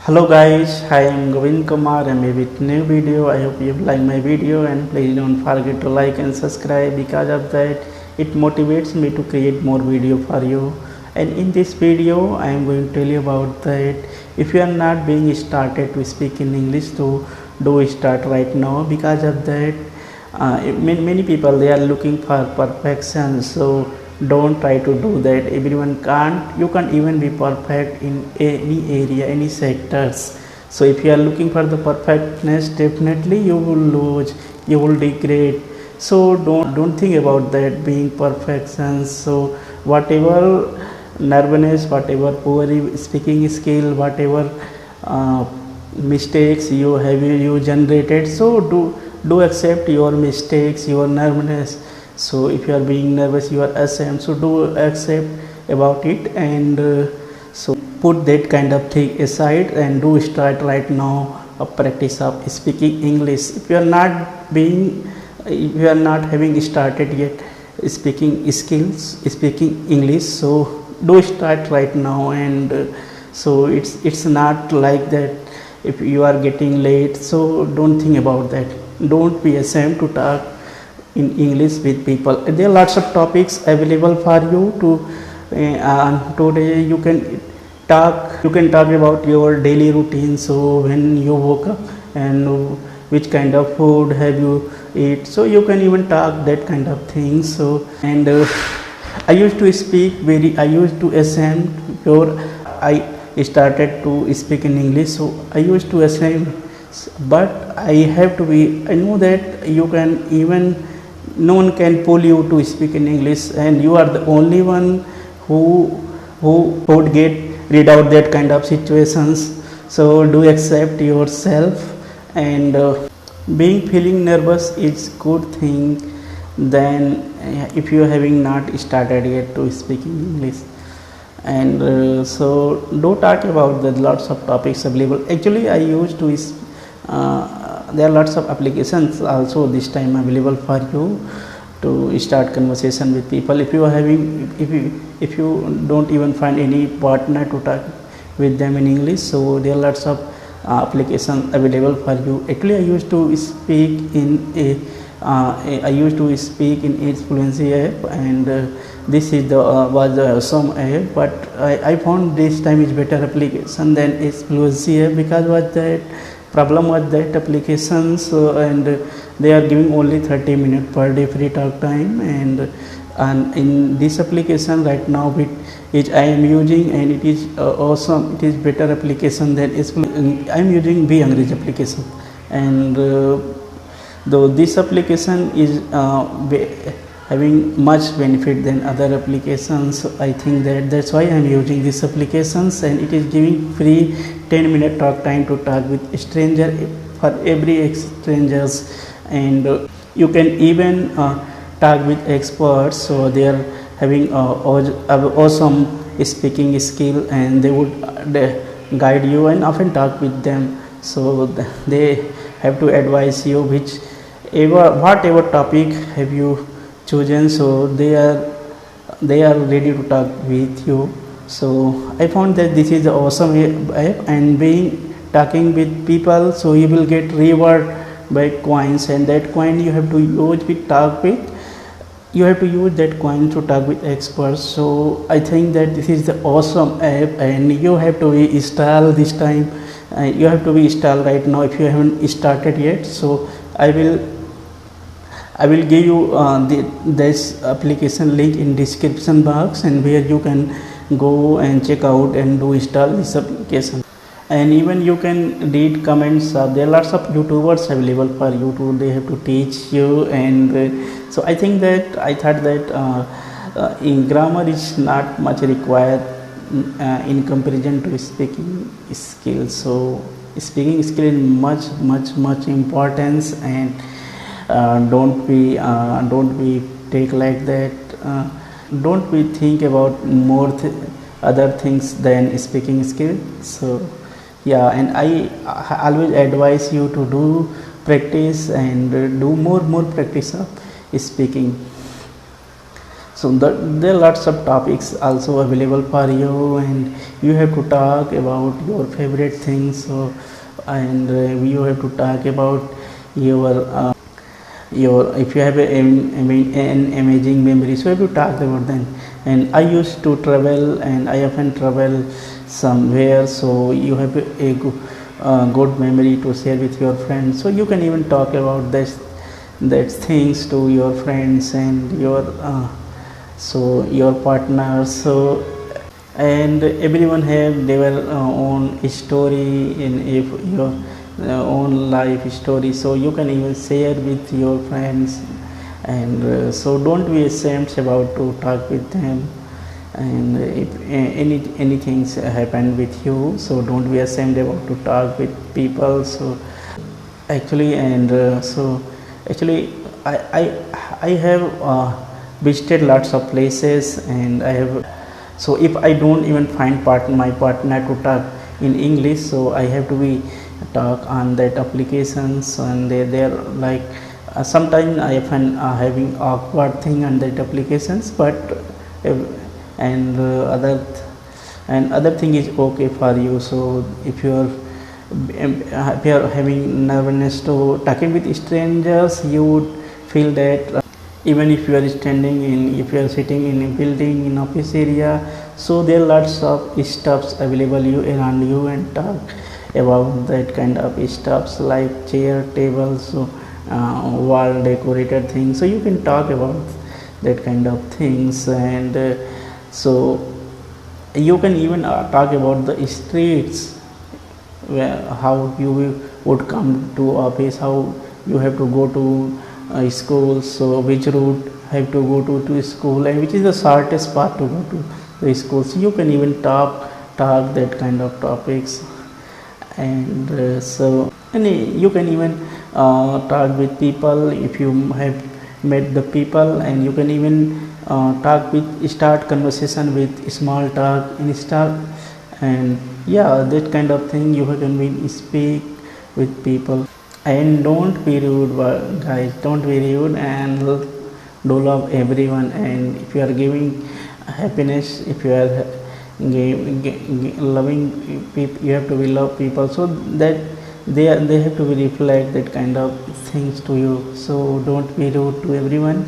Hello guys, I am Govind Kumar and maybe with new video. I hope you like my video and please don't forget to like and subscribe. Because of that it motivates me to create more video for you. And in this video I am going to tell you about that if you are not being started to speak in English, so do start right now. Because of that many people they are looking for perfection, so don't try to do that. Everyone can't, you can't even be perfect in any area, any sectors. So if you are looking for the perfectness, definitely you will lose, you will degrade. So don't think about that being perfection. So whatever nervousness, whatever poor speaking skill, whatever mistakes you generated, so do accept your mistakes, your nervousness. So if you are being nervous, you are ashamed, so do accept about it. And so put that kind of thing aside and do start right now a practice of speaking English. If you are not being, if you are not having started yet speaking skills, speaking English, so do start right now. And so it's not like that if you are getting late, so don't think about that. Don't be ashamed to talk in English with people. There are lots of topics available for you to today you can talk about your daily routine. So when you woke up and which kind of food have you eat, so you can even talk that kind of things. So and I used to assume before I started to speak in English, so I used to assume, but I have to be, I know that you can even, no one can pull you to speak in English, and you are the only one who would get rid out that kind of situations. So do accept yourself. And being feeling nervous is good thing. Then if you are having not started yet to speak in English, and so do talk about the lots of topics available. Actually I used to there are lots of applications also this time available for you to start conversation with people. If you are having, if you don't even find any partner to talk with them in English, so there are lots of applications available for you. Actually I used to speak in I used to speak in its fluency app, and this is the was some app, but I found this time is better application than its fluency app. Because what that problem was that applications and they are giving only 30 minutes per day free talk time. And in this application right now which I am using, and it is awesome, it is better application than I am using bangrej application. And though this application is having much benefit than other applications, so I think that's why I am using these applications. And it is giving free 10-minute talk time to talk with stranger, for every strangers. And you can even talk with experts, so they are having awesome speaking skill, and they would guide you and often talk with them. So they have to advise you whatever topic have you chosen, so they are ready to talk with you. So I found that this is an awesome app, and being talking with people, so you will get reward by coins, and that coin you have to use with talk with, you have to use that coin to talk with experts. So I think that this is the awesome app, and you have to install this time. You have to be installed right now if you haven't started yet. So I will give you this application link in description box, and where you can go and check out and do install this application. And even you can read comments. There are lots of YouTubers available for you to, they have to teach you. And so I think that I thought that in grammar is not much required in comparison to speaking skills. So speaking skill is much importance. And don't be take like that, don't be think about more other things than speaking skill. So yeah, and I always advise you to do practice and do more practice of speaking. So there are lots of topics also available for you, and you have to talk about your favorite things. So and you have to talk about your your if you have an amazing memory, so you have to talk about them. And I used to travel, and I often travel somewhere, so you have good memory to share with your friends, so you can even talk about this that things to your friends and your so your partners. So and everyone have their own story in if your own life story, so you can even share with your friends. And so don't be ashamed about to talk with them. And if anything happened with you, so don't be ashamed about to talk with people. So actually and so actually I have visited lots of places, and I have, so if I don't even find my partner to talk in English, so I have to be talk on that applications, and they're like sometimes I find having awkward thing on that applications, but and other thing is okay for you. So if you are having nervousness to talking with strangers, you would feel that even if you are standing in, if you are sitting in a building in office area, so there are lots of stuffs available you around you, and talk about that kind of stuffs like chair, tables, so wall decorated things, so you can talk about that kind of things. And so you can even talk about the streets, where how you would come to office, how you have to go to school, so which route have to go to school, and which is the shortest path to go to the school. So you can even talk that kind of topics. And so and you can even talk with people if you have met the people, and you can even start conversation with small talk and start, and yeah, that kind of thing you can be speak with people. And don't be rude, guys, don't be rude, and do love everyone. And if you are giving happiness, if you are loving people, you have to be love people, so that they have to be reflect that kind of things to you. So don't be rude to everyone.